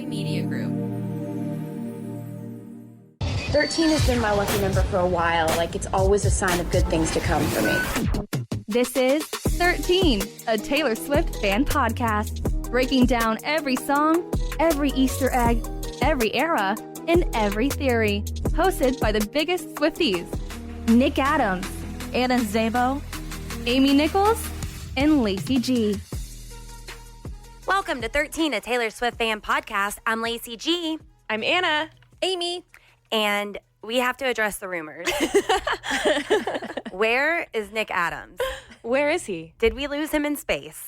Media Group. 13 has been my lucky number for a while. Like, it's always a sign of good things to come for me. This is 13, a Taylor Swift fan podcast, breaking down every song, every Easter egg, every era, and every theory. Hosted by the biggest Swifties, Nick Adams, Anna Szabo, Amy Nichols, and Lacey G. Welcome to 13, a Taylor Swift fan podcast. I'm Lacey G. I'm Anna. Amy. And we have to address the rumors. Where is Nick Adams? Where is he? Did we lose him in space?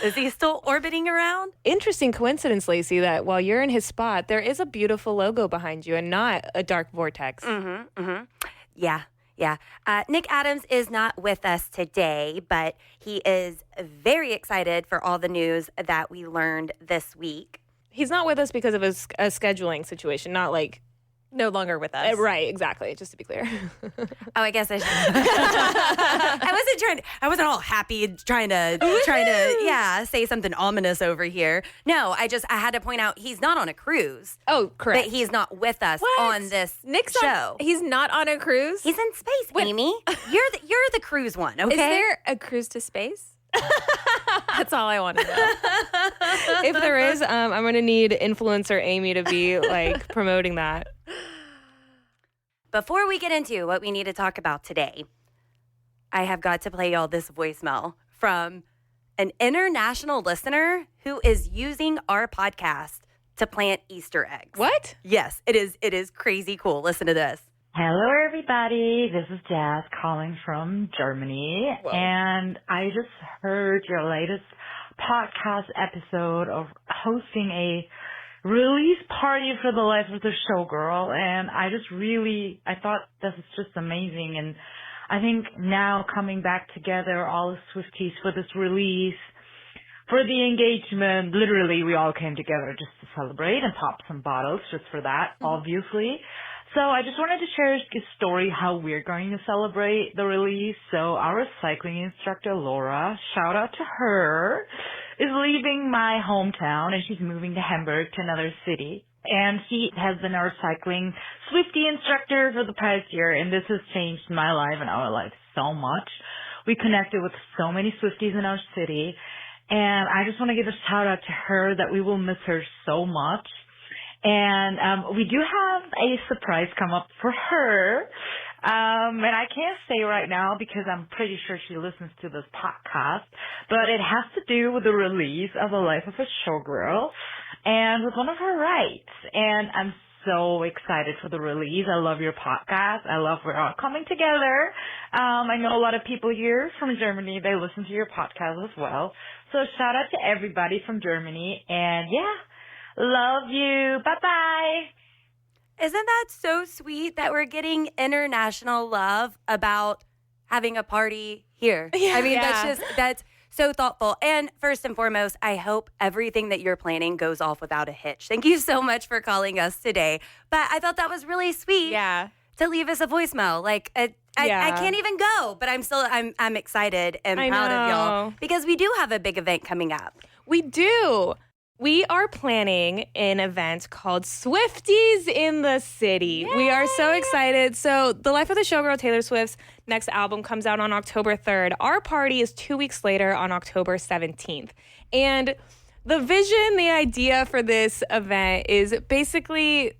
Is he still orbiting around? Interesting coincidence, Lacey, that while you're in his spot, there is a beautiful logo behind you and not a dark vortex. Yeah. Nick Adams is not with us today, but he is very excited for all the news that we learned this week. He's not with us because of a scheduling situation, not like No longer with us. right, exactly, just to be clear. Oh, I guess I should. I wasn't all happy trying to say something ominous over here. No, I had to point out he's not on a cruise. Oh, correct. But he's not with us on this Nick's show. He's not on a cruise? He's in space, Amy. You're the cruise one, okay? Is there a cruise to space? That's all I want to know. If there is, I'm going to need influencer Amy to be like promoting that. Before we get into what we need to talk about today, I have got to play y'all this voicemail from an international listener who is using our podcast to plant Easter eggs. What? Yes, it is crazy cool. Listen to this. Hello, everybody. This is Jazz calling from Germany. Whoa. And I just heard your latest podcast episode of hosting a release party for the life of the Showgirl. And I thought this is just amazing. And I think now coming back together, all the Swifties for this release, for the engagement, literally we all came together just to celebrate and pop some bottles just for that, obviously. So I just wanted to share a story how we're going to celebrate the release. So our cycling instructor, Laura, shout out to her, is leaving my hometown and she's moving to Hamburg, to another city. And she has been our cycling Swiftie instructor for the past year, and this has changed my life and our life so much. We connected with so many Swifties in our city, and I just want to give a shout out to her that we will miss her so much. And we do have a surprise come up for her. And I can't say right now because I'm pretty sure she listens to this podcast, but it has to do with the release of The Life of a Showgirl and with one of her rights. And I'm so excited for the release. I love your podcast. I love we're all coming together. I know a lot of people here from Germany, they listen to your podcast as well. So shout out to everybody from Germany. And yeah. Love you. Bye-bye. Isn't that so sweet that we're getting international love about having a party here? Yeah. I mean, that's so thoughtful. And first and foremost, I hope everything that you're planning goes off without a hitch. Thank you so much for calling us today. But I thought that was really sweet to leave us a voicemail. Like, I can't even go, but I'm excited and proud of y'all because we do have a big event coming up. We do. We are planning an event called Swifties in the City. Yay! We are so excited. So The Life of the Showgirl, Taylor Swift's next album, comes out on October 3rd. Our party is 2 weeks later on October 17th. And the vision, the idea for this event is basically,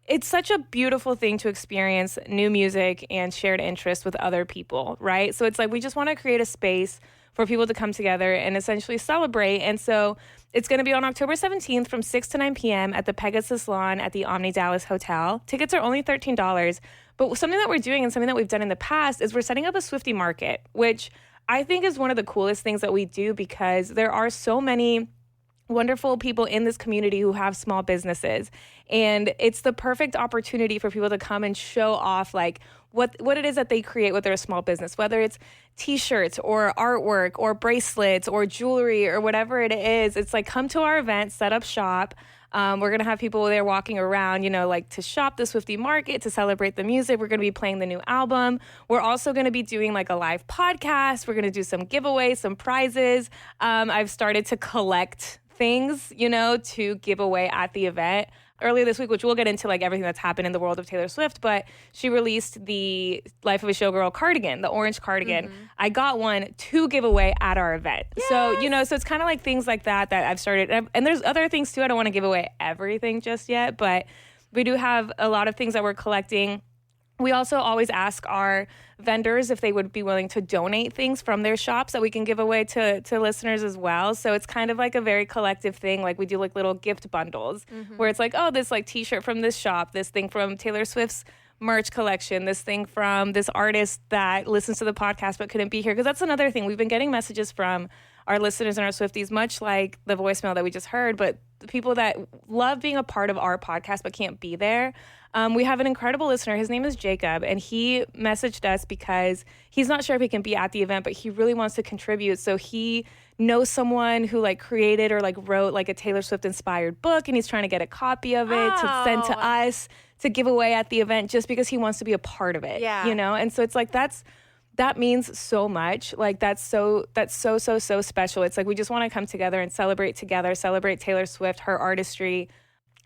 it's such a beautiful thing to experience new music and shared interests with other people, right? So it's like we just want to create a space for people to come together and essentially celebrate. And so it's going to be on October 17th from 6 to 9 p.m. at the Pegasus Lawn at the Omni Dallas Hotel. Tickets are only $13. But something that we're doing and something that we've done in the past is we're setting up a Swiftie market, which I think is one of the coolest things that we do because there are so many wonderful people in this community who have small businesses. And it's the perfect opportunity for people to come and show off like what it is that they create with their small business, whether it's t-shirts or artwork or bracelets or jewelry or whatever it is. It's like, come to our event, set up shop. We're going to have people there walking around, like to shop the Swiftie market, to celebrate the music. We're going to be playing the new album. We're also going to be doing like a live podcast. We're going to do some giveaways, some prizes. I've started to collect things, to give away at the event. Earlier this week, which we'll get into like everything that's happened in the world of Taylor Swift, but she released the Life of a Showgirl cardigan, the orange cardigan. Mm-hmm. I got one to give away at our event. Yes. So, so it's kind of like things like that I've started. And there's other things too. I don't want to give away everything just yet, but we do have a lot of things that we're collecting. We also always ask our vendors if they would be willing to donate things from their shops that we can give away to listeners as well. So it's kind of like a very collective thing. Like we do like little gift bundles where it's like, oh, this like t-shirt from this shop, this thing from Taylor Swift's merch collection, this thing from this artist that listens to the podcast but couldn't be here. Because that's another thing. We've been getting messages from our listeners and our Swifties, much like the voicemail that we just heard, but the people that love being a part of our podcast but can't be there. We have an incredible listener. His name is Jacob, and he messaged us because he's not sure if he can be at the event, but he really wants to contribute. So he knows someone who like created or like wrote like a Taylor Swift inspired book, and he's trying to get a copy of it to send to us to give away at the event just because he wants to be a part of it. Yeah. And so it's like that means so much. Like that's so special. It's like we just want to come together and celebrate together, celebrate Taylor Swift, her artistry,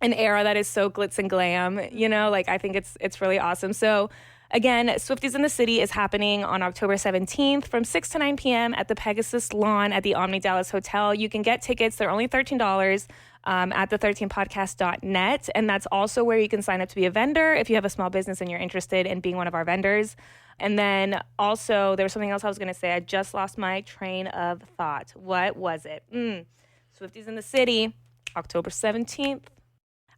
an era that is so glitz and glam, like I think it's really awesome. So again, Swifties in the City is happening on October 17th from 6 to 9 p.m. at the Pegasus Lawn at the Omni Dallas Hotel. You can get tickets. They're only $13 at the13podcast.net. And that's also where you can sign up to be a vendor if you have a small business and you're interested in being one of our vendors. And then also there was something else I was going to say. I just lost my train of thought. What was it? Swifties in the City, October 17th.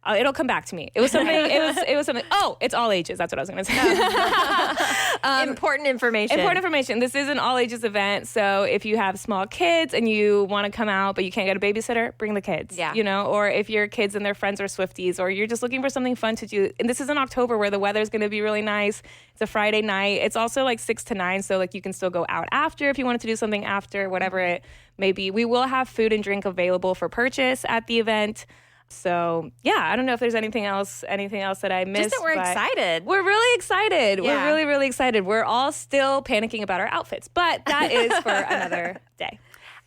It'll come back to me. It was something. It was something. Oh, it's all ages. That's what I was going to say. Important information. Important information. This is an all ages event. So if you have small kids and you want to come out, but you can't get a babysitter, bring the kids. Yeah. Or if your kids and their friends are Swifties, or you're just looking for something fun to do. And this is in October where the weather's going to be really nice. It's a Friday night. It's also like 6 to 9, so like you can still go out after if you wanted to do something after, whatever it may be. We will have food and drink available for purchase at the event. So, yeah, I don't know if there's anything else that I missed. Just that we're excited. We're really excited. Yeah. We're really, really excited. We're all still panicking about our outfits, but that is for another day.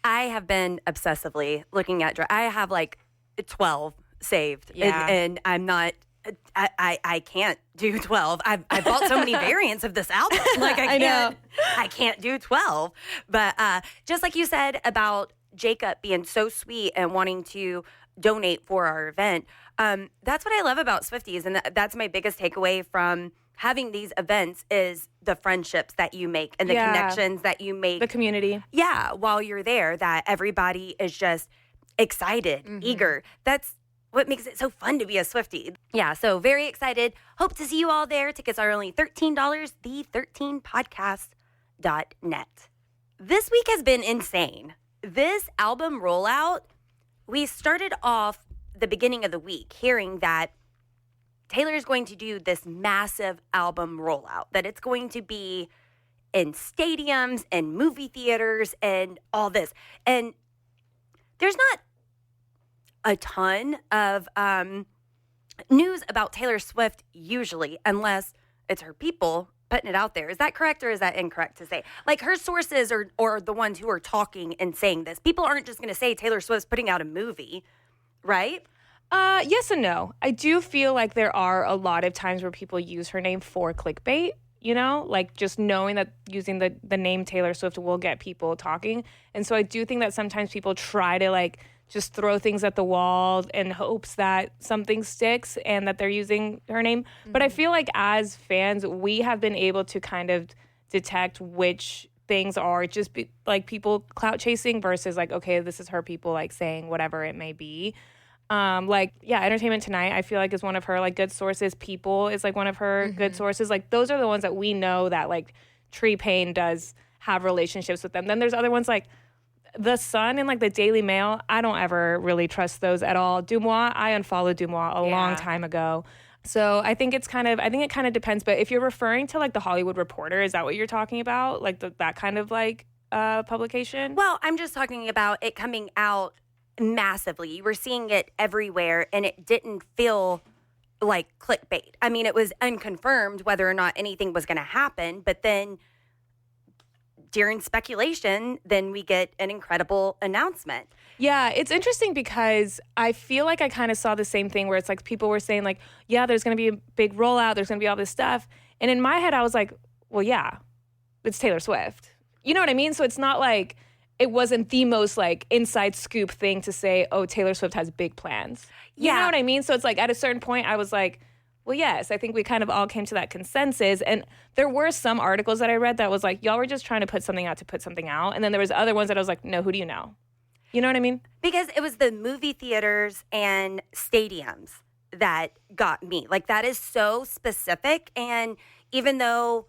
I have been obsessively looking at I have like 12 saved, and I'm not. I can't do 12. I bought so many variants of this album. Like I can't do 12. But just like you said about Jacob being so sweet and wanting to donate for our event. That's what I love about Swifties, and that's my biggest takeaway from having these events is the friendships that you make and the connections that you make. The community. Yeah, while you're there, that everybody is just excited, eager. That's what makes it so fun to be a Swiftie. Yeah, so very excited. Hope to see you all there. Tickets are only $13, the13podcast.net. This week has been insane. This album rollout, we started off the beginning of the week hearing that Taylor is going to do this massive album rollout, that it's going to be in stadiums and movie theaters and all this. And there's not a ton of news about Taylor Swift usually, unless it's her people putting it out there. Is that correct or is that incorrect to say? Like her sources or the ones who are talking and saying this. People aren't just going to say Taylor Swift's putting out a movie, right? Yes and no. I do feel like there are a lot of times where people use her name for clickbait, like just knowing that using the name Taylor Swift will get people talking. And so I do think that sometimes people try to like just throw things at the wall in hopes that something sticks and that they're using her name. But I feel like as fans, we have been able to kind of detect which things are just like people clout chasing versus like, okay, this is her people like saying whatever it may be. Entertainment Tonight, I feel like is one of her like good sources. People is like one of her good sources. Like those are the ones that we know that like Tree Payne does have relationships with them. Then there's other ones like The Sun and like the Daily Mail. I don't ever really trust those at all. Dumois, I unfollowed Dumois a long time ago. So I think it kind of depends. But if you're referring to like the Hollywood Reporter, is that what you're talking about? Like that kind of like publication? Well, I'm just talking about it coming out massively. You were seeing it everywhere, and it didn't feel like clickbait. I mean, it was unconfirmed whether or not anything was going to happen, but then during speculation, then we get an incredible announcement. Yeah, it's interesting because I feel like I kind of saw the same thing where it's like people were saying like, yeah, there's going to be a big rollout, there's going to be all this stuff. And in my head, I was like, well, yeah, it's Taylor Swift. You know what I mean? So it's not like it wasn't the most like inside scoop thing to say, oh, Taylor Swift has big plans. You know what I mean? So it's like at a certain point, I was like, well, yes, I think we kind of all came to that consensus. And there were some articles that I read that was like, y'all were just trying to put something out to put something out. And then there was other ones that I was like, no, who do you know? You know what I mean? Because it was the movie theaters and stadiums that got me. Like, that is so specific. And even though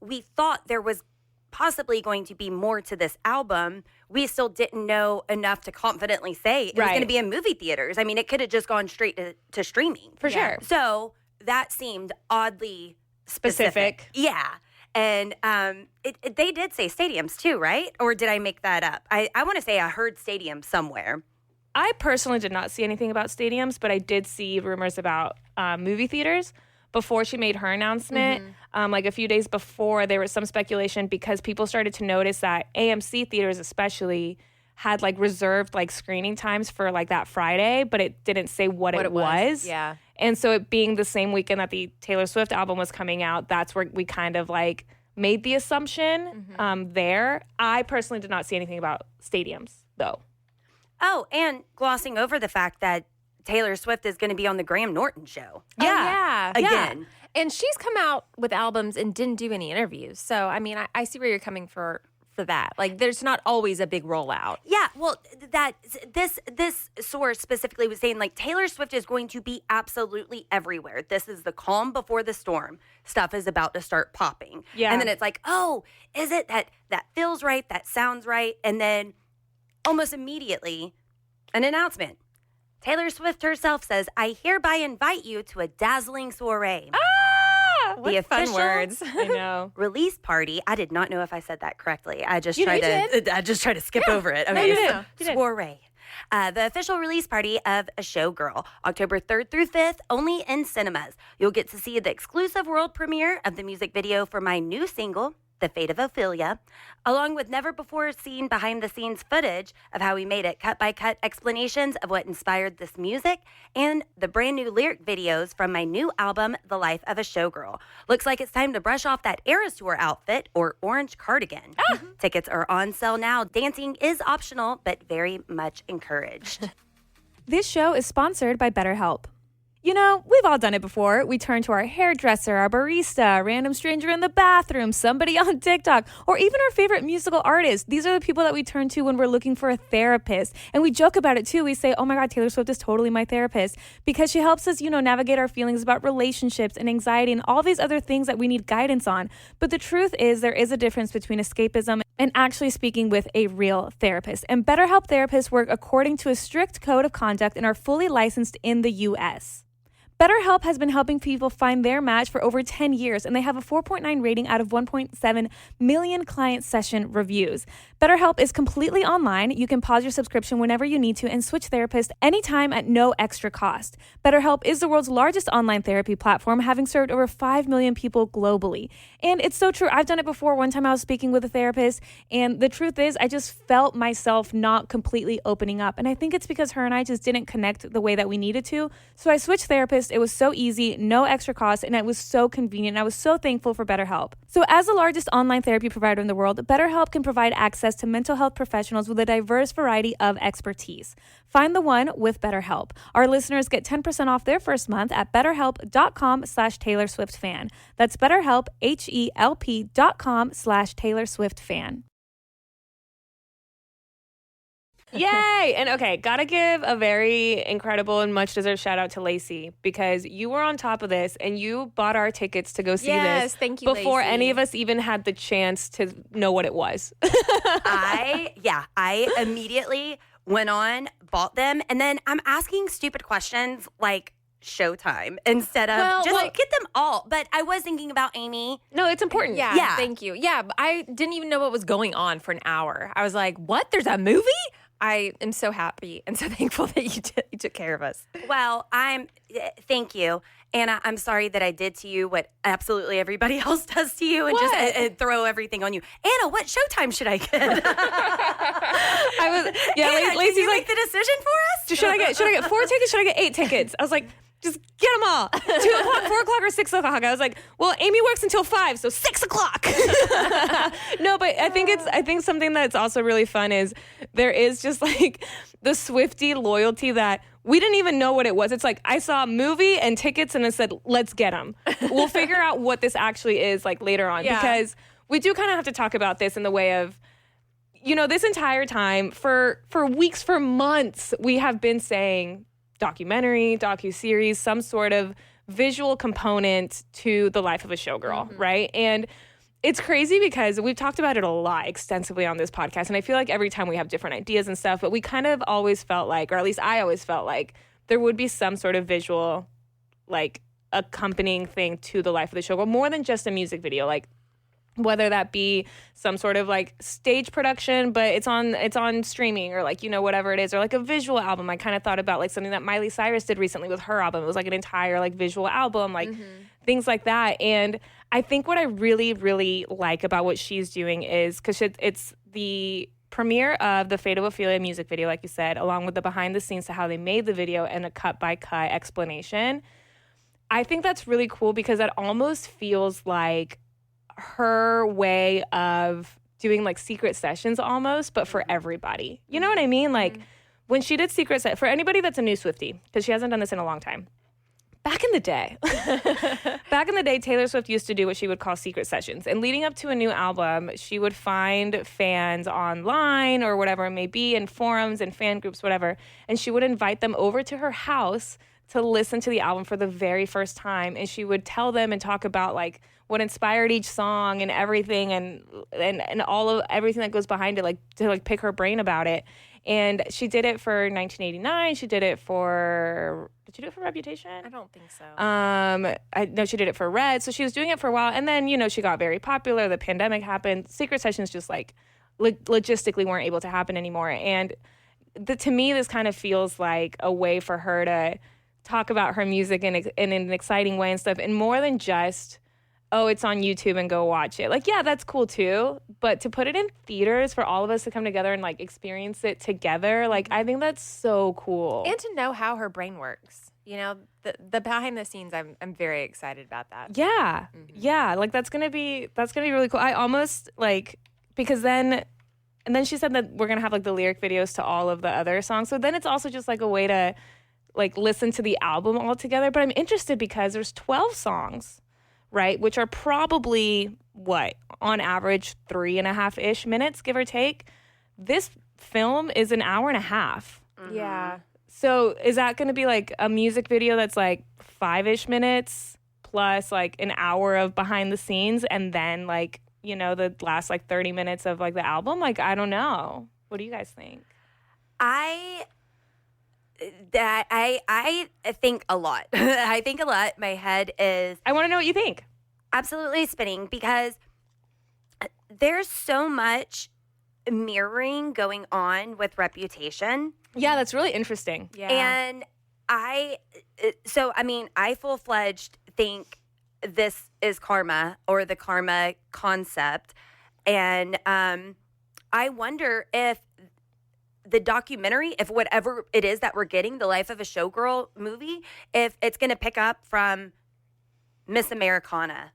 we thought there was possibly going to be more to this album, we still didn't know enough to confidently say it was going to be in movie theaters. I mean, it could have just gone straight to streaming. For sure. So that seemed oddly specific. Yeah. And they did say stadiums too, right? Or did I make that up? I want to say I heard stadiums somewhere. I personally did not see anything about stadiums, but I did see rumors about movie theaters. Before she made her announcement, like a few days before, there was some speculation because people started to notice that AMC theaters especially had like reserved like screening times for like that Friday, but it didn't say what it was. Yeah. And so it being the same weekend that the Taylor Swift album was coming out, that's where we kind of like made the assumption there. I personally did not see anything about stadiums though. Oh, and glossing over the fact that Taylor Swift is going to be on the Graham Norton show. Yeah. Again. And she's come out with albums and didn't do any interviews. So, I mean, I see where you're coming for that. Like, there's not always a big rollout. Yeah, well, this source specifically was saying, like, Taylor Swift is going to be absolutely everywhere. This is the calm before the storm. Stuff is about to start popping. Yeah. And then it's like, oh, is it that feels right, that sounds right? And then almost immediately, an announcement. Taylor Swift herself says, I hereby invite you to a dazzling soiree. What the fun official words. I know. release party. I did not know if I said that correctly. I just You tried did. to skip over it. Okay. No, you did. You did. Soiree. The official release party of A Showgirl, October 3rd through 5th, only in cinemas. You'll get to see the exclusive world premiere of the music video for my new single, The Fate of Ophelia, along with never-before-seen behind-the-scenes footage of how we made it, cut-by-cut explanations of what inspired this music, and the brand-new lyric videos from my new album, The Life of a Showgirl. Looks like it's time to brush off that Eras Tour outfit or orange cardigan. Tickets are on sale now. Dancing is optional, but very much encouraged. This show is sponsored by BetterHelp. You know, we've all done it before. We turn to our hairdresser, our barista, a random stranger in the bathroom, somebody on TikTok, or even our favorite musical artist. These are the people that we turn to when we're looking for a therapist. And we joke about it too. We say, oh my God, Taylor Swift is totally my therapist, because she helps us, navigate our feelings about relationships and anxiety and all these other things that we need guidance on. But the truth is, there is a difference between escapism and actually speaking with a real therapist. And BetterHelp therapists work according to a strict code of conduct and are fully licensed in the U.S. BetterHelp has been helping people find their match for over 10 years, and they have a 4.9 rating out of 1.7 million client session reviews. BetterHelp is completely online. You can pause your subscription whenever you need to and switch therapists anytime at no extra cost. BetterHelp is the world's largest online therapy platform, having served over 5 million people globally. And it's so true. I've done it before. One time I was speaking with a therapist, and the truth is I just felt myself not completely opening up. And I think it's because her and I just didn't connect the way that we needed to. So I switched therapists. It was so easy, no extra cost, and it was so convenient. I was so thankful for BetterHelp. So as the largest online therapy provider in the world, BetterHelp can provide access to mental health professionals with a diverse variety of expertise. Find the one with BetterHelp. Our listeners get 10% off their first month at betterhelp.com/TaylorSwiftFan. That's BetterHelp, HELP.com/TaylorSwiftFan. Yay! And okay, gotta give a very incredible and much deserved shout out to Lacey, because you were on top of this and you bought our tickets to go see this. Thank you, before Lacey. any of us even had the chance to know what it was. I immediately went on, bought them, and then I'm asking stupid questions like, Showtime instead of get them all. But I was thinking about Amy. No, it's important. Yeah. Thank you. Yeah. I didn't even know what was going on for an hour. I was like, what? There's a movie? I am so happy and so thankful that you took care of us. Well, thank you. Anna, I'm sorry that I did to you what absolutely everybody else does to you and just throw everything on you. Anna, what Showtime should I get? Anna, Lacey's can you make the decision for us? Should I get 4 tickets? Should I get 8 tickets? I was like, just get them all. 2 o'clock, 4 o'clock, or 6 o'clock. I was like, well, Amy works until 5, so 6 o'clock. No, but I think something that's also really fun is there is just like the Swiftie loyalty that we didn't even know what it was. It's like I saw a movie and tickets and it said, let's get them. We'll figure out what this actually is like later on because we do kind of have to talk about this in the way of, this entire time for weeks, for months, we have been saying documentary, docuseries, some sort of visual component to the life of a showgirl, right? And it's crazy because we've talked about it a lot extensively on this podcast. And I feel like every time we have different ideas and stuff, but we kind of always felt like, or at least I always felt like there would be some sort of visual, like accompanying thing to the life of the showgirl, more than just a music video. Like whether that be some sort of like stage production, but it's on streaming or like, whatever it is, or like a visual album. I kind of thought about like something that Miley Cyrus did recently with her album. It was like an entire like visual album, like things like that. And I think what I really, really like about what she's doing is because it's the premiere of the Fate of Ophelia music video, like you said, along with the behind the scenes to how they made the video and a cut by cut explanation. I think that's really cool because that almost feels like her way of doing like secret sessions almost, but for everybody. You know what I mean? Like when she did secret for anybody that's a new Swiftie, because she hasn't done this in a long time. Back in the day, Taylor Swift used to do what she would call secret sessions. And leading up to a new album, she would find fans online or whatever it may be in forums and fan groups, whatever. And she would invite them over to her house to listen to the album for the very first time. And she would tell them and talk about like what inspired each song and everything and all of everything that goes behind it, like to like pick her brain about it. And she did it for 1989. She did it for... Did she do it for Reputation? I don't think so. I know she did it for Red. So she was doing it for a while. And then, she got very popular. The pandemic happened. Secret sessions just like logistically weren't able to happen anymore. And to me, this kind of feels like a way for her to talk about her music in an exciting way and stuff. And more than just... it's on YouTube and go watch it. Like, yeah, that's cool too. But to put it in theaters for all of us to come together and like experience it together, like I think that's so cool. And to know how her brain works. The behind the scenes, I'm very excited about that. Yeah. Yeah. Like that's gonna be really cool. I almost like because then she said that we're gonna have like the lyric videos to all of the other songs. So then it's also just like a way to like listen to the album all together. But I'm interested because there's 12 songs. Right, which are probably, on average 3.5-ish minutes, give or take. This film is an hour and a half. Yeah. So is that going to be like a music video that's like 5-ish minutes plus like an hour of behind the scenes and then like, the last like 30 minutes of like the album? Like, I don't know. What do you guys think? I think a lot. I think a lot. My head is... I want to know what you think. Absolutely spinning because there's so much mirroring going on with Reputation. Yeah, that's really interesting. Yeah. And I full-fledged think this is karma or the karma concept. And I wonder if the documentary, if whatever it is that we're getting, the Life of a Showgirl movie, if it's going to pick up from Miss Americana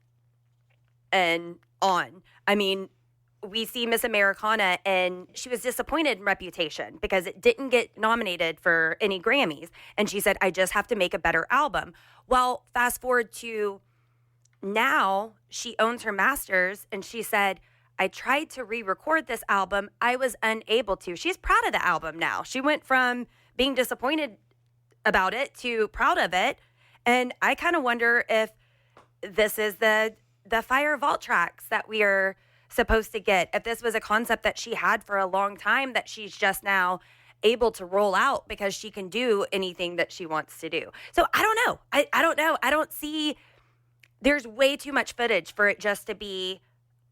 and on. I mean, we see Miss Americana and she was disappointed in Reputation because it didn't get nominated for any Grammys. And she said, I just have to make a better album. Well, fast forward to now, she owns her masters and she said, I tried to re-record this album. I was unable to. She's proud of the album now. She went from being disappointed about it to proud of it. And I kind of wonder if this is the Fire Vault tracks that we are supposed to get. If this was a concept that she had for a long time that she's just now able to roll out because she can do anything that she wants to do. So I don't know. I don't know. I don't see, there's way too much footage for it just to be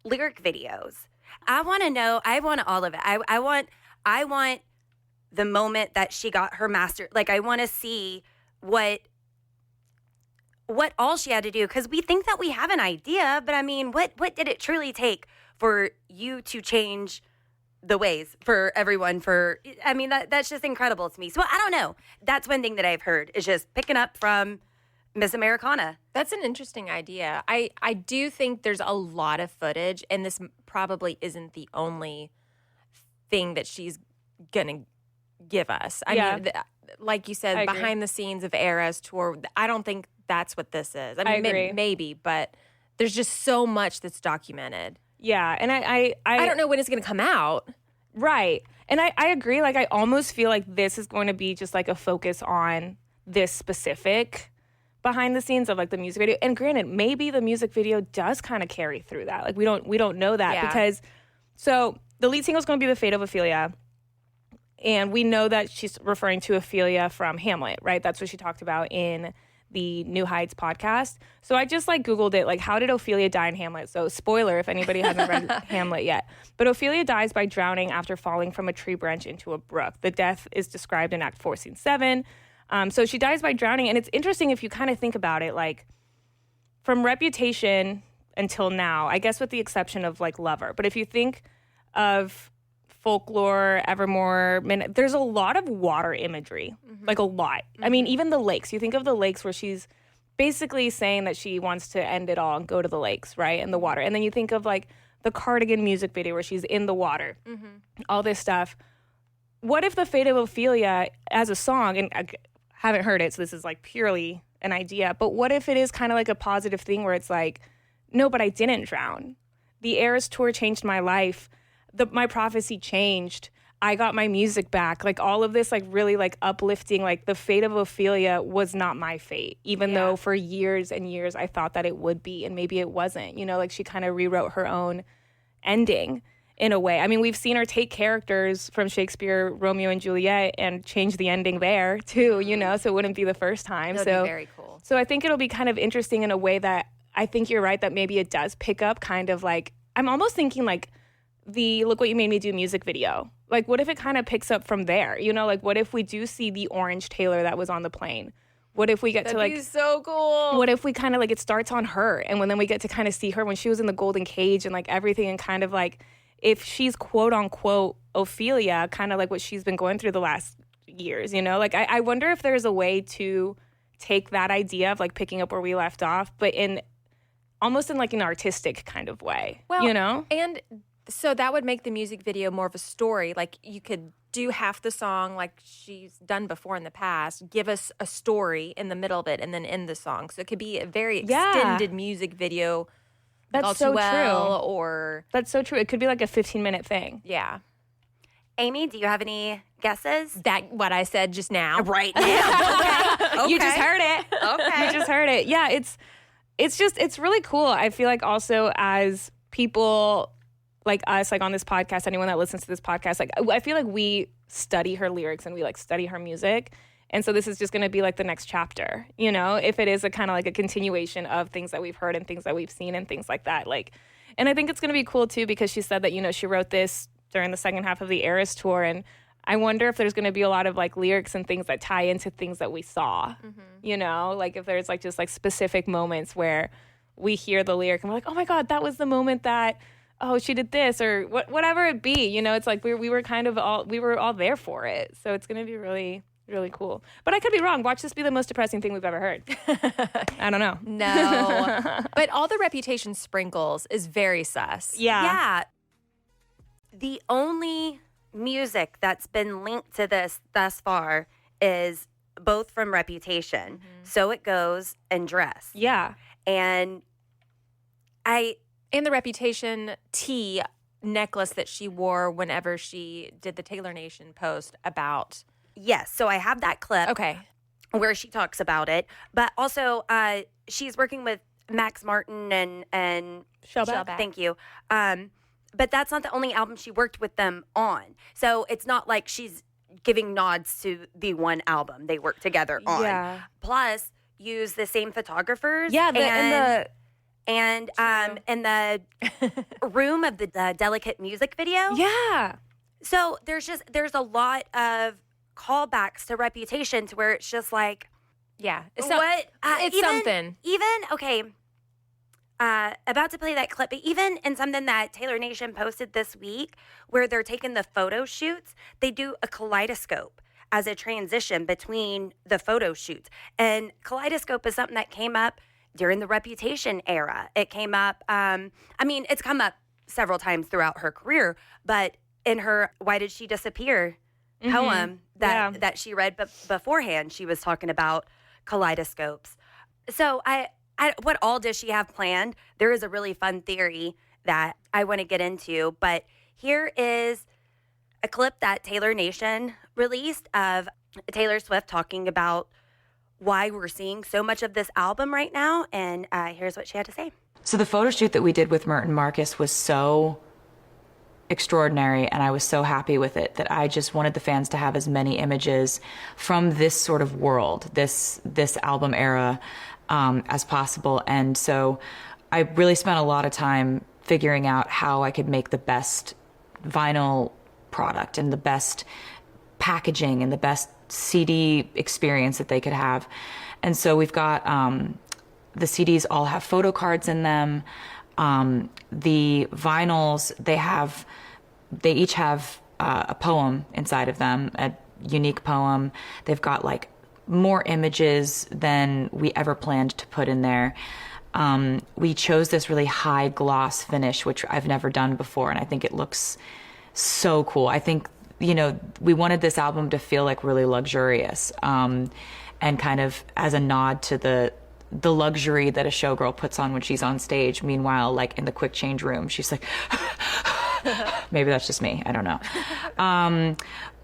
lyric videos. I want to know. I want all of it. I want the moment that she got her master. Like, I want to see what all she had to do, because we think that we have an idea, but I mean, what did it truly take for you to change the ways for everyone? I mean, that's just incredible to me. So I don't know. That's one thing that I've heard is just picking up from Miss Americana. That's an interesting idea. I do think there's a lot of footage, and this probably isn't the only thing that she's gonna give us. I mean, like you said, behind the scenes of Eras tour, I don't think that's what this is. I mean, agree. maybe, but there's just so much that's documented. Yeah, and I don't know when it's going to come out. Right. And I agree. Like, I almost feel like this is going to be just like a focus on this specific behind the scenes of like the music video. And granted, maybe the music video does kind of carry through that. Like, we don't know that because so the lead single is going to be the Fate of Ophelia. And we know that she's referring to Ophelia from Hamlet, right? That's what she talked about in the New Heights podcast. So I just like Googled it, like, how did Ophelia die in Hamlet? So spoiler if anybody hasn't read Hamlet yet. But Ophelia dies by drowning after falling from a tree branch into a brook. The death is described in Act 4, Scene 7. So she dies by drowning. And it's interesting if you kind of think about it, like, from Reputation until now, I guess with the exception of like Lover. But if you think of Folklore, Evermore, there's a lot of water imagery, like a lot. I mean, even the lakes. You think of the lakes where she's basically saying that she wants to end it all and go to the lakes, right, and the water. And then you think of like the Cardigan music video where she's in the water, all this stuff. What if the Fate of Ophelia as a song, and I haven't heard it, so this is like purely an idea, but what if it is kind of like a positive thing where it's like, no, but I didn't drown. The Eras tour changed my life. My prophecy changed. I got my music back. Like, all of this, like, really, like, uplifting. Like, the Fate of Ophelia was not my fate, even though for years and years I thought that it would be, and maybe it wasn't. You know, like, she kind of rewrote her own ending in a way. I mean, we've seen her take characters from Shakespeare, Romeo and Juliet, and change the ending there, too, you know, so it wouldn't be the first time. That'd be very cool. So I think it'll be kind of interesting in a way that I think you're right, that maybe it does pick up kind of like, I'm almost thinking like, the Look What You Made Me Do music video. Like, what if it kind of picks up from there? You know, like, what if we do see the orange Taylor that was on the plane? What if we get to like... That'd be so cool. What if we kind of like, it starts on her, and then we get to kind of see her when she was in the golden cage and like everything, and kind of like, if she's quote unquote Ophelia, kind of like what she's been going through the last years, you know? Like, I wonder if there's a way to take that idea of like picking up where we left off, but in almost in like an artistic kind of way, well, you know? And so that would make the music video more of a story. Like, you could do half the song like she's done before in the past, give us a story in the middle of it, and then end the song. So it could be a very extended music video. That's All so Too Well, true. Or That's so true. It could be like a 15-minute thing. yeah. Amy, do you have any guesses? That what I said just now. Right now. Okay. You just heard it. Okay. You just heard it. Yeah, it's really cool. I feel like also as people like us, like on this podcast, anyone that listens to this podcast, like I feel like we study her lyrics and we like study her music. And so this is just going to be like the next chapter, you know, if it is a kind of like a continuation of things that we've heard and things that we've seen and things like that. Like, and I think it's going to be cool too, because she said that, you know, she wrote this during the second half of the Eras tour. And I wonder if there's going to be a lot of like lyrics and things that tie into things that we saw, you know, like if there's like just like specific moments where we hear the lyric and we're like, oh my God, that was the moment that, oh, she did this, or whatever it be, you know, it's like we were kind of we were all there for it. So it's going to be really, really cool. But I could be wrong. Watch this be the most depressing thing we've ever heard. I don't know. No. But all the Reputation sprinkles is very sus. Yeah. The only music that's been linked to this thus far is both from Reputation, So It Goes, and Dress. Yeah. And And the Reputation tea necklace that she wore whenever she did the Taylor Nation post about. yes, so I have that clip. Okay. Where she talks about it, but also she's working with Max Martin and Shellback. Thank you. But that's not the only album she worked with them on. So it's not like she's giving nods to the one album they worked together on. Yeah. Plus, use the same photographers. Yeah, and in the room of the Delicate music video. Yeah. So there's a lot of callbacks to Reputation to where it's just like, yeah, it's something. Even okay. About to play that clip, but even in something that Taylor Nation posted this week, where they're taking the photo shoots, they do a kaleidoscope as a transition between the photo shoots. And kaleidoscope is something that came up during the Reputation era. It came up, it's come up several times throughout her career, but in her Why Did She Disappear poem that she read beforehand, she was talking about kaleidoscopes. So what all does she have planned? There is a really fun theory that I want to get into, but here is a clip that Taylor Nation released of Taylor Swift talking about why we're seeing so much of this album right now, and here's what she had to say. So the photo shoot that we did with Mert and Marcus was so extraordinary, and I was so happy with it that I just wanted the fans to have as many images from this sort of world, this album era, as possible. And so I really spent a lot of time figuring out how I could make the best vinyl product and the best packaging and the best CD experience that they could have. And so we've got the CDs all have photo cards in them. The vinyls, they each have a poem inside of them, a unique poem. They've got like more images than we ever planned to put in there. We chose this really high gloss finish, which I've never done before, and I think it looks so cool. I think, we wanted this album to feel like really luxurious, and kind of as a nod to the luxury that a showgirl puts on when she's on stage. Meanwhile, like in the quick change room, she's like, maybe that's just me. I don't know.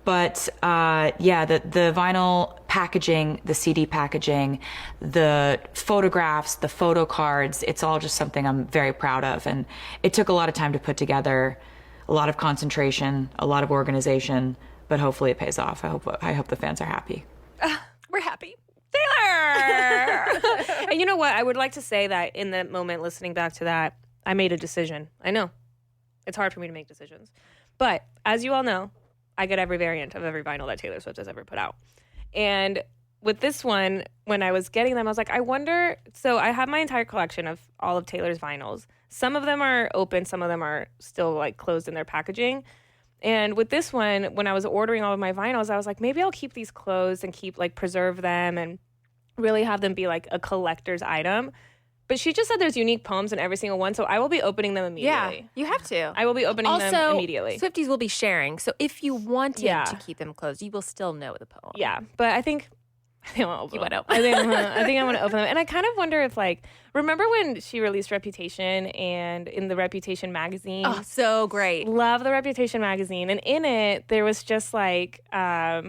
But the vinyl packaging, the CD packaging, the photographs, the photo cards, it's all just something I'm very proud of. And it took a lot of time to put together, a lot of concentration, a lot of organization, but hopefully it pays off. I hope the fans are happy. We're happy. Taylor! And you know what? I would like to say that in that moment, listening back to that, I made a decision. I know. It's hard for me to make decisions. But as you all know, I get every variant of every vinyl that Taylor Swift has ever put out. And with this one, when I was getting them, I was like, I wonder. So I have my entire collection of all of Taylor's vinyls. Some of them are open, some of them are still like closed in their packaging. And with this one, when I was ordering all of my vinyls, I was like, maybe I'll keep these closed and preserve them and really have them be like a collector's item. But she just said there's unique poems in every single one, so I will be opening them immediately. Yeah, you have to. I will be opening them immediately. Swifties will be sharing, so if you wanted to keep them closed, you will still know the poem. Yeah, but I think I want to open them. I think I want to open them. And I kind of wonder if, like, remember when she released Reputation and in the Reputation magazine? Oh, so great. Love the Reputation magazine. And in it, there was just like a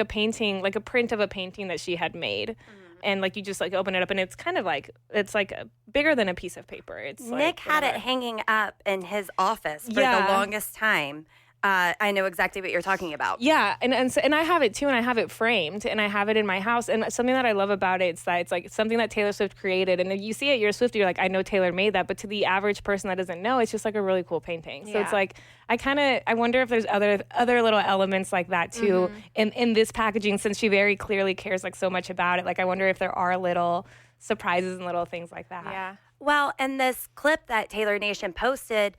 painting, like a print of a painting that she had made. Mm-hmm. And like you just like open it up and it's kind of like, it's like bigger than a piece of paper. It's Nick had it hanging up in his office for the longest time. I know exactly what you're talking about. Yeah, and I have it too, and I have it framed, and I have it in my house. And something that I love about it is that it's like something that Taylor Swift created. And if you see it, you're a Swiftie, you're like, I know Taylor made that. But to the average person that doesn't know, it's just like a really cool painting. So it's like, I wonder if there's other little elements like that too in this packaging, since she very clearly cares like so much about it. Like I wonder if there are little surprises and little things like that. Yeah. Well, and this clip that Taylor Nation posted,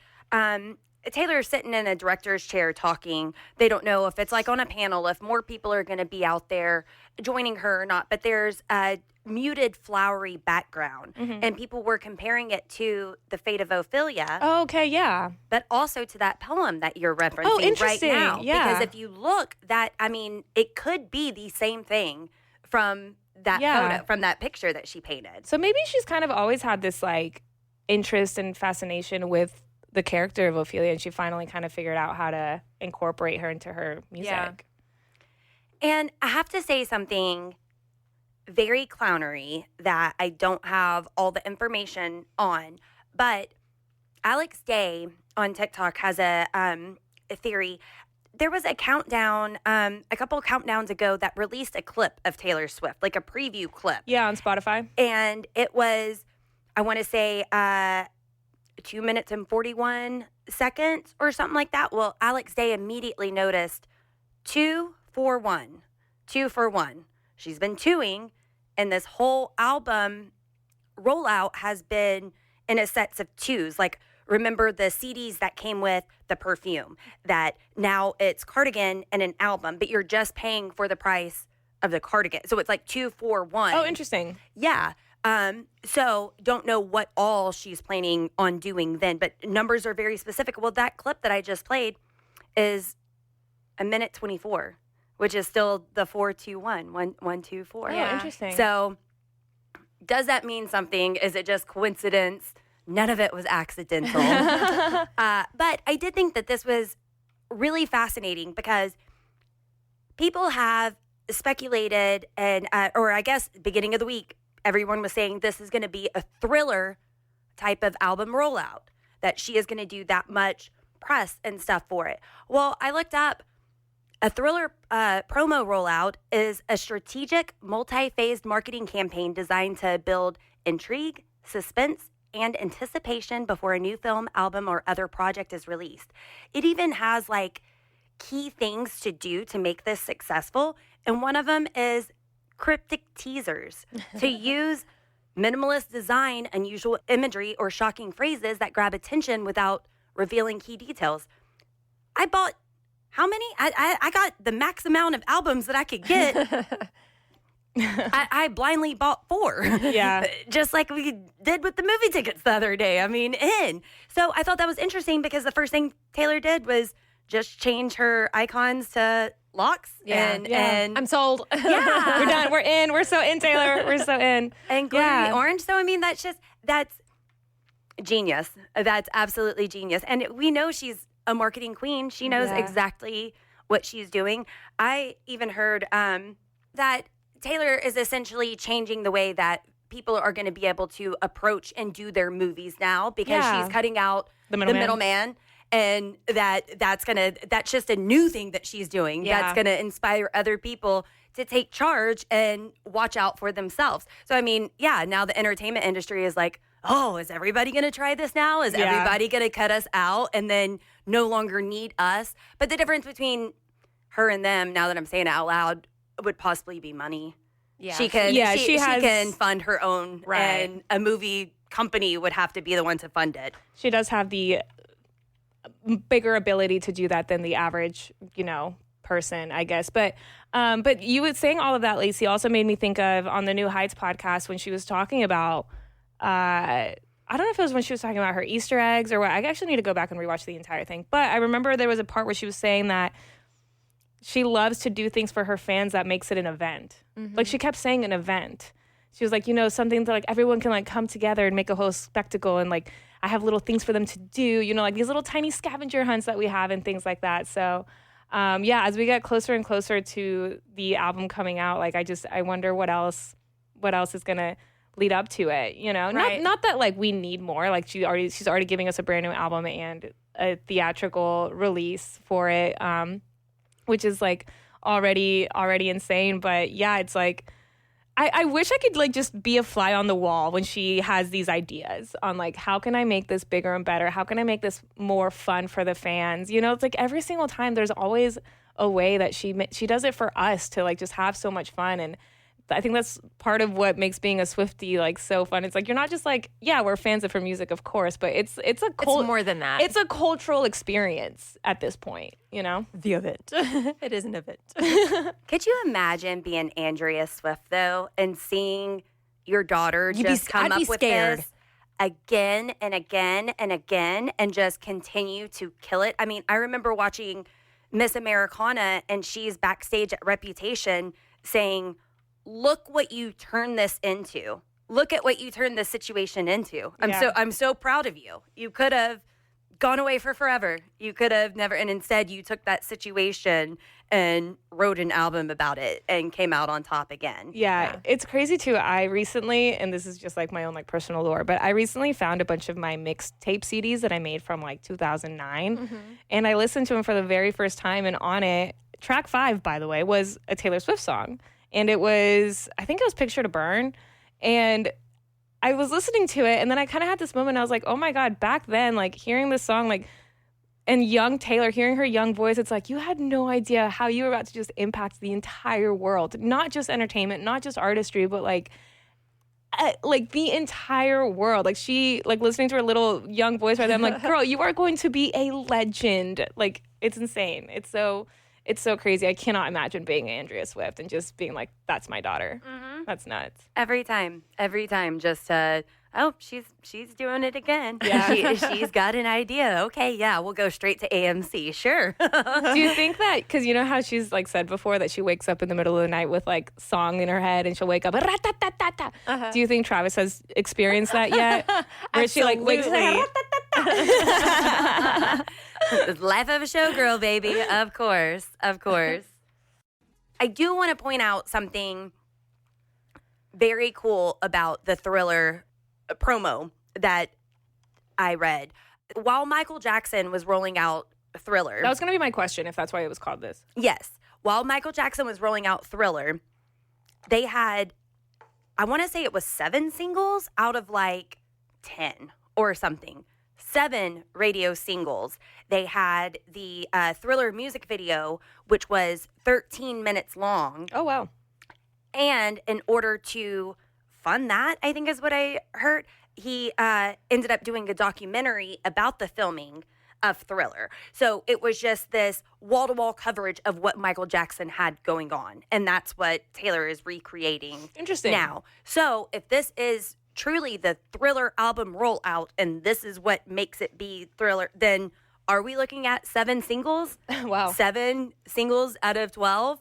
Taylor's sitting in a director's chair talking. They don't know if it's like on a panel, if more people are going to be out there joining her or not. But there's a muted, flowery background. Mm-hmm. And people were comparing it to the Fate of Ophelia. Oh, okay, yeah. But also to that poem that you're referencing right now. Yeah. Because if you look, it could be the same thing from that photo, from that picture that she painted. So maybe she's kind of always had this like interest and fascination with the character of Ophelia, and she finally kind of figured out how to incorporate her into her music. Yeah. And I have to say something very clownery that I don't have all the information on, but Alex Day on TikTok has a theory. there was a countdown, a couple countdowns ago that released a clip of Taylor Swift, like a preview clip. Yeah, on Spotify. And it was, I want to say, 2 minutes and 41 seconds or something like that. Well, Alex Day immediately noticed 2 for 1. 2 for 1. She's been 2ing, and this whole album rollout has been in a sets of 2s. Like, remember the CDs that came with the perfume, that now it's cardigan and an album, but you're just paying for the price of the cardigan. So it's like 2 for 1. Oh, interesting. Yeah. So don't know what all she's planning on doing then, but numbers are very specific. Well, that clip that I just played is 1:24, which is still the 4-2-1, 1-2-4. Oh, interesting. So does that mean something? Is it just coincidence? None of it was accidental. But I did think that this was really fascinating because people have speculated and, or I guess beginning of the week, everyone was saying this is going to be a Thriller type of album rollout, that she is going to do that much press and stuff for it. Well, I looked up. A Thriller promo rollout is a strategic, multi-phased marketing campaign designed to build intrigue, suspense, and anticipation before a new film, album, or other project is released. It even has like key things to do to make this successful. And one of them is cryptic teasers to use minimalist design, unusual imagery, or shocking phrases that grab attention without revealing key details. I bought how many? I got the max amount of albums that I could get. I blindly bought 4. Yeah. Just like we did with the movie tickets the other day. I mean, So I thought that was interesting because the first thing Taylor did was just change her icons to locks. Yeah. And I'm sold. Yeah. We're done. We're in. We're so in, Taylor. We're so in. And glittery orange. So, I mean, that's genius. That's absolutely genius. And we know she's a marketing queen. She knows exactly what she's doing. I even heard that Taylor is essentially changing the way that people are going to be able to approach and do their movies now because she's cutting out the middleman. And that's just a new thing that she's doing. Yeah. That's going to inspire other people to take charge and watch out for themselves. So, I mean, now the entertainment industry is like, oh, is everybody going to try this now? Is everybody going to cut us out and then no longer need us? But the difference between her and them, now that I'm saying it out loud, would possibly be money. Yeah. She can fund her own, and a movie company would have to be the one to fund it. She does have the bigger ability to do that than the average, person, I guess. But you were saying all of that, Lacey, also made me think of on the New Heights podcast when she was talking about, I don't know if it was when she was talking about her Easter eggs or what. I actually need to go back and rewatch the entire thing. But I remember there was a part where she was saying that she loves to do things for her fans that makes it an event. Mm-hmm. Like she kept saying an event. She was like, something that like everyone can like come together and make a whole spectacle. And like, I have little things for them to do, like these little tiny scavenger hunts that we have and things like that. So, as we get closer and closer to the album coming out, like I wonder what else is going to lead up to it, Right. Not that like we need more. Like she's already giving us a brand new album and a theatrical release for it, which is like already insane. But yeah, it's like I wish I could like just be a fly on the wall when she has these ideas on like, how can I make this bigger and better? How can I make this more fun for the fans? It's like every single time there's always a way that she does it for us to like just have so much fun. And I think that's part of what makes being a Swiftie like so fun. It's like you're not just like, we're fans of her music, of course, but it's more than that. It's a cultural experience at this point, The event. It is an event. Could you imagine being Andrea Swift though and seeing your daughter come up with this again and again and again and just continue to kill it? I mean, I remember watching Miss Americana and she's backstage at Reputation saying, look what you turned this into. Look at what you turned this situation into. I'm so proud of you. You could have gone away for forever. You could have never, and instead you took that situation and wrote an album about it and came out on top again. Yeah, it's crazy too. I recently, and this is just like my own like personal lore, but I recently found a bunch of my mixtape CDs that I made from like 2009, and I listened to them for the very first time, and on it, track 5, by the way, was a Taylor Swift song, and it was, I think it was Picture to Burn, and I was listening to it, and then I kind of had this moment. I was like, oh my God, back then, like hearing this song, like, and young Taylor, hearing her young voice, it's like, you had no idea how you were about to just impact the entire world, not just entertainment, not just artistry, but like the entire world. Like she, like listening to her little young voice right there, I'm like, girl, you are going to be a legend. Like, it's insane. It's so crazy. I cannot imagine being Andrea Swift and just being like, that's my daughter. That's nuts. Every time, just she's doing it again. Yeah. She's got an idea. Okay, yeah, we'll go straight to AMC. Sure. Do you think that, because you know how she's like said before that she wakes up in the middle of the night with like song in her head and she'll wake up, do you think Travis has experienced that yet? Where she like wakes up, Life of a showgirl, baby. Of course. I do want to point out something very cool about the Thriller promo that I read. While Michael Jackson was rolling out Thriller. That was going to be my question, if that's why it was called this. Yes. While Michael Jackson was rolling out Thriller, they had, I want to say it was 7 singles out of like 10 or something. 7 radio singles. They had the Thriller music video, which was 13 minutes long. Oh, wow. And in order to fund that, I think is what I heard, he ended up doing a documentary about the filming of Thriller. So it was just this wall-to-wall coverage of what Michael Jackson had going on. And that's what Taylor is recreating now. So if this is truly the Thriller album rollout and this is what makes it be Thriller, then are we looking at 7 singles? Wow. 7 singles out of 12.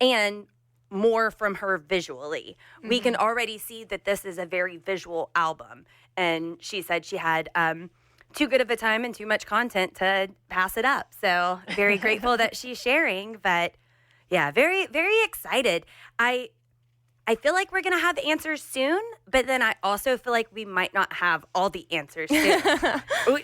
And more from her visually. We can already see that this is a very visual album. And she said she had too good of a time and too much content to pass it up. So very grateful that she's sharing. But yeah, very, very excited. I feel like we're going to have the answers soon, but then I also feel like we might not have all the answers soon.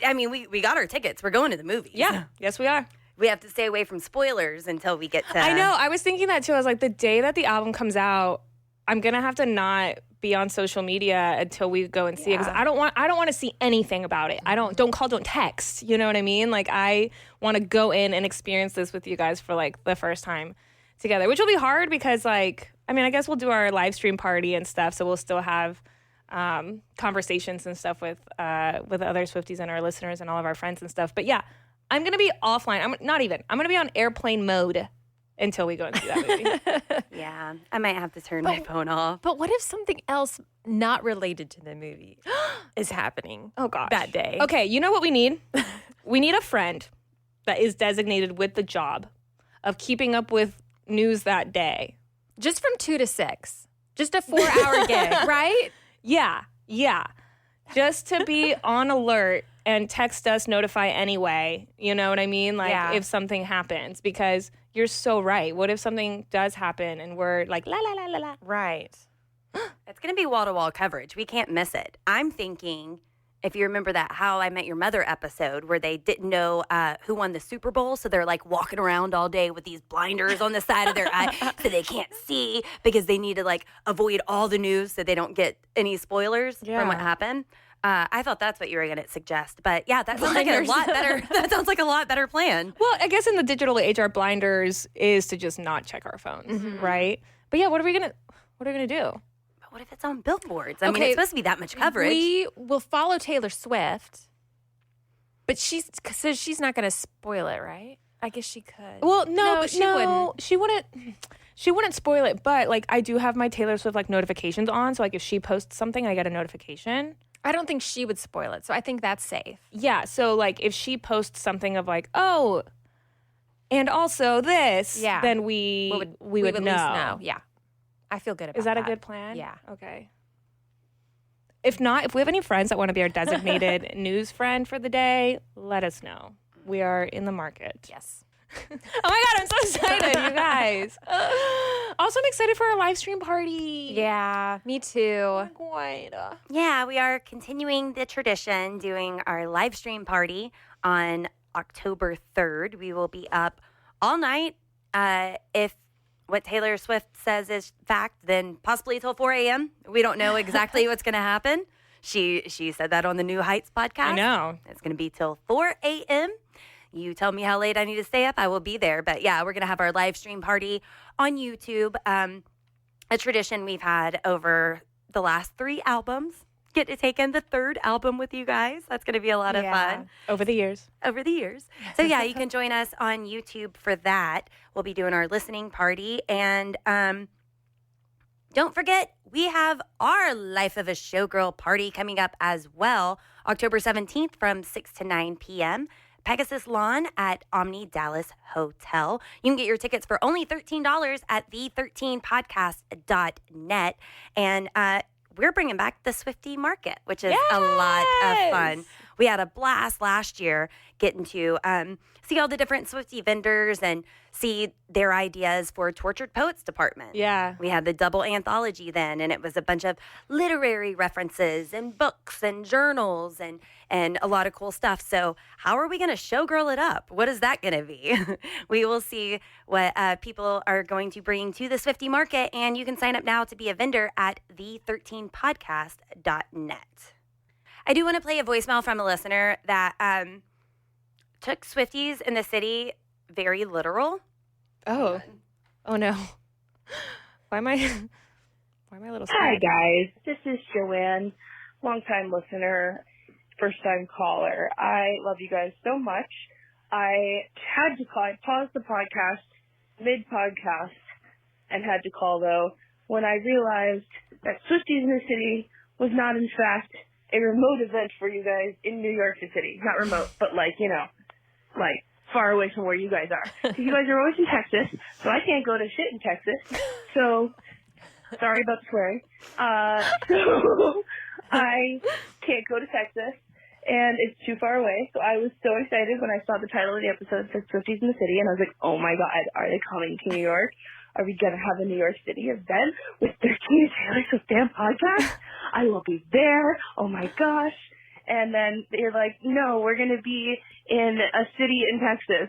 I mean, we got our tickets. We're going to the movies. Yeah. Yes, we are. We have to stay away from spoilers until we get to... I know. I was thinking that too. I was like, the day that the album comes out, I'm going to have to not be on social media until we go and see it, because I don't want to see anything about it. Don't call, don't text. You know what I mean? Like, I want to go in and experience this with you guys for like the first time together, which will be hard because like, I mean, I guess we'll do our live stream party and stuff, so we'll still have conversations and stuff with other Swifties and our listeners and all of our friends and stuff. But yeah, I'm going to be offline. I'm going to be on airplane mode until we go and see that movie. Yeah, I might have to turn my phone off. But what if something else not related to the movie is happening? Oh, gosh. That day. Okay, you know what we need? We need a friend that is designated with the job of keeping up with news that day. Just from 2 to 6. Just a 4-hour gig, right? Yeah. Just to be on alert and text us, notify anyway. You know what I mean? Like, if something happens, because you're so right. What if something does happen and we're like, la, la, la, la, la. Right. It's going to be wall-to-wall coverage. We can't miss it. I'm thinking, if you remember that How I Met Your Mother episode where they didn't know who won the Super Bowl, so they're like walking around all day with these blinders on the side of their eye so they can't see because they need to like avoid all the news so they don't get any spoilers from what happened. I thought that's what you were going to suggest. But yeah, that sounds like a lot better. That sounds like a lot better plan. Well, I guess in the digital age, our blinders is to just not check our phones, right? But yeah, what are we going to do? But what if it's on billboards? I mean, it's supposed to be that much coverage. We will follow Taylor Swift, but she's not going to spoil it, right? I guess she could. Well, no, she wouldn't. She wouldn't spoil it, but like I do have my Taylor Swift like notifications on, so like if she posts something, I get a notification. I don't think she would spoil it, so I think that's safe. Yeah, so like if she posts something of like, oh, and also this, then we would at least know. Yeah, I feel good about that. Is that a good plan? Yeah. Okay. If not, if we have any friends that want to be our designated news friend for the day, let us know. We are in the market. Yes. Oh my God, I'm so excited, you guys. Also, I'm excited for our live stream party. Yeah, me too. Yeah, we are continuing the tradition, doing our live stream party on October 3rd. We will be up all night. If what Taylor Swift says is fact, then possibly till 4 a.m. We don't know exactly what's going to happen. She said that on the New Heights podcast. I know. It's going to be till 4 a.m. You tell me how late I need to stay up, I will be there. But yeah, we're going to have our live stream party on YouTube. A tradition we've had over the last 3 albums. Get to take in the 3rd album with you guys. That's going to be a lot of fun. Over the years. So yeah, you can join us on YouTube for that. We'll be doing our listening party. And don't forget, we have our Life of a Showgirl party coming up as well. October 17th from 6 to 9 p.m. Pegasus Lawn at Omni Dallas Hotel. You can get your tickets for only $13 at the13podcast.net. And we're bringing back the Swiftie Market, which is a lot of fun. We had a blast last year getting to see all the different Swiftie vendors and see their ideas for Tortured Poets Department. Yeah. We had the double anthology then, and it was a bunch of literary references and books and journals and a lot of cool stuff. So how are we going to showgirl it up? What is that going to be? We will see what people are going to bring to the Swiftie Market, and you can sign up now to be a vendor at the13podcast.net. I do want to play a voicemail from a listener that took Swifties in the city very literal. Oh no. Why am I a little scared? Hi guys, this is Joanne, longtime listener, first time caller. I love you guys so much. I had to call. I paused the podcast mid-podcast and had to call though when I realized that Swifties in the City was not in fact a remote event for you guys in New York City. Not remote, but like far away from where you guys are. So you guys are always in Texas, so I can't go to shit in Texas. So, sorry about the swearing. So I can't go to Texas, and it's too far away. So I was so excited when I saw the title of the episode that said Swifties in the City, and I was like, oh my God, are they coming to New York? Are we going to have a New York City event with 13 Taylor Swift fan podcast? I will be there. Oh my gosh. And then they're like, no, we're going to be in a city in Texas.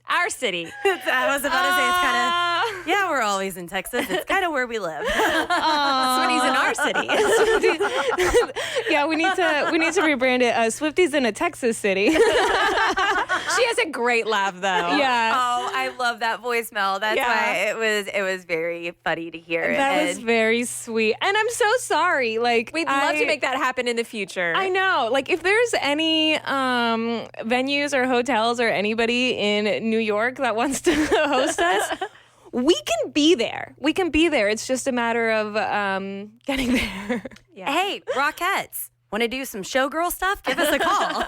Our city. I was about to say, it's kind of, yeah, we're always in Texas. It's kind of where we live. Swifties in our city. Yeah, we need to rebrand it. Swifties in a Texas city. She has a great laugh, though. Yeah. Oh, I love that voicemail. That's why it was very funny to hear. That was very sweet. And I'm so sorry. Like, we'd love to make that happen in the future. I know. Like, if there's any venues or hotels or anybody in New York that wants to host us, we can be there. It's just a matter of getting there. Yeah. Hey, Rockettes. Want to do some showgirl stuff? Give us a call.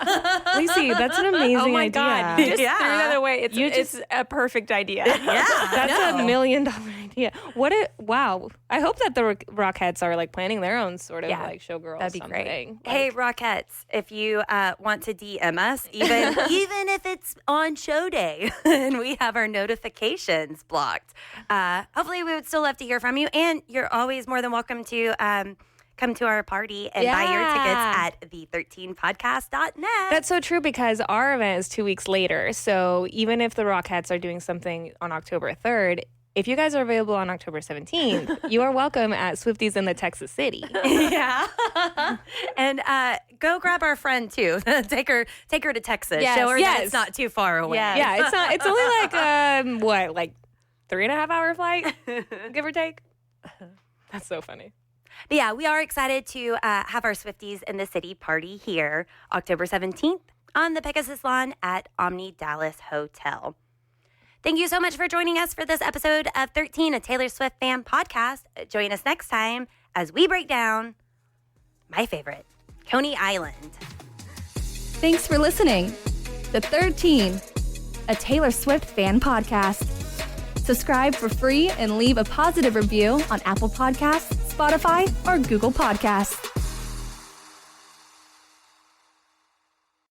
Lacey, that's an amazing idea. Oh my God. You just threw that away. It's a perfect idea. Yeah. That's $1 million idea. Wow. I hope that the Rockettes are like planning their own sort of like showgirl. That'd be great. Like, hey, Rockettes, if you want to DM us, even if it's on show day and we have our notifications blocked, hopefully we would still love to hear from you. And you're always more than welcome to come to our party and buy your tickets at the13podcast.net. That's so true because our event is 2 weeks later. So even if the Rockettes are doing something on October 3rd, if you guys are available on October 17th, you are welcome at Swifties in the Texas City. Yeah. And go grab our friend too. take her to Texas. Yes. Show her that it's not too far away. Yeah, it's only like 3.5 hour flight, give or take. That's so funny. But yeah, we are excited to have our Swifties in the City party here October 17th on the Pegasus Lawn at Omni Dallas Hotel. Thank you so much for joining us for this episode of 13, a Taylor Swift fan podcast. Join us next time as we break down my favorite, Coney Island. Thanks for listening. The 13, a Taylor Swift fan podcast. Subscribe for free and leave a positive review on Apple Podcasts, Spotify, or Google Podcasts.